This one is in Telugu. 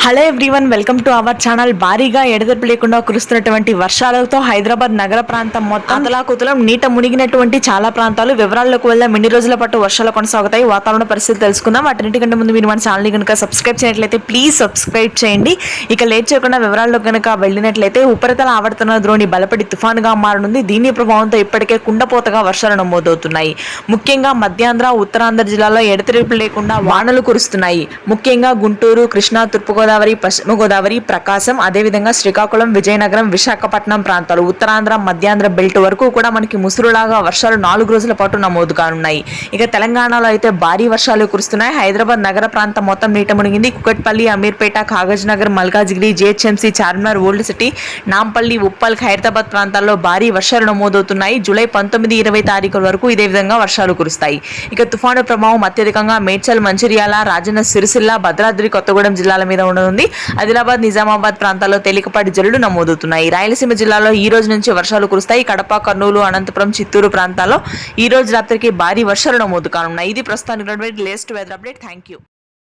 Hello everyone, welcome to our channel. భారీగా ఎడతెరిపి లేకుండా కురుస్తున్నటువంటి వర్షాలతో హైదరాబాద్ నగర ప్రాంతం మొత్తం అతలాకుతలం నీట మునిగినటువంటి చాలా ప్రాంతాలు. వివరాల్లోకి వెళ్దాం. ఎన్ని రోజుల పాటు వర్షాలు కొనసాగుతాయి, వాతావరణ పరిస్థితి తెలుసుకుందాం. వాటిన్నిటికంటే ముందు మీరు మన ఛానల్ కనుక సబ్స్క్రైబ్ చేయనట్లయితే ప్లీజ్ సబ్స్క్రైబ్ చేయండి. ఇక లేట్ చేయకుండా వివరాల్లో కనుక వెళ్ళినట్లయితే ఉపరితల ఆవర్తన ద్రోణి బలపడి తుఫానుగా మారనుంది. దీని ప్రభావంతో ఇప్పటికే కుండపోతగా వర్షాలు నమోదవుతున్నాయి. ముఖ్యంగా మధ్యాంధ్ర, ఉత్తరాంధ్ర జిల్లాలో ఎడతెరిపి లేకుండా వానలు కురుస్తున్నాయి. ముఖ్యంగా గుంటూరు, కృష్ణా, తూర్పుగోదావరి, పశ్చిమ గోదావరి, ప్రకాశం, అదేవిధంగా శ్రీకాకుళం, విజయనగరం, విశాఖపట్నం ప్రాంతాలు, ఉత్తరాంధ్ర, మధ్యాంధ్ర బెల్ట్ వరకు కూడా మనకి ముసురులాగా వర్షాలు 4 రోజుల పాటు నమోదు కానున్నాయి. ఇక తెలంగాణలో అయితే భారీ వర్షాలు కురుస్తున్నాయి. హైదరాబాద్ నగర ప్రాంతం మొత్తం నీట మునిగింది. Kukatpally, Ameerpet, Kagaz Nagar, Malkajgiri, GHMC, Charminar, old city, Nampally, Uppal, Khairatabad ప్రాంతాల్లో భారీ వర్షాలు నమోదవుతున్నాయి. జూలై 19, 20 తారీఖుల వరకు ఇదే విధంగా వర్షాలు కురుస్తాయి. ఇక తుఫాను ప్రభావం అత్యధికంగా మేడ్చల్, మంచిర్యాల, రాజన్న సిరిసిల్ల, భద్రాద్రి కొత్తగూడెం జిల్లాల మీద ఉండనుంది. ఆదిలాబాద్, నిజామాబాద్ ప్రాంతాల్లో తేలికపాటి జల్లులు నమోదవుతున్నాయి. రాయలసీమ జిల్లాలో ఈ రోజు నుంచి వర్షాలు కురుస్తాయి. కడప, కర్నూలు, అనంతపురం, చిత్తూరు ప్రాంతాల్లో ఈ రోజు రాత్రికి భారీ వర్షాలు నమోదు కానున్నాయి. ఇది ప్రస్తుతానికి latest weather update. Thank you.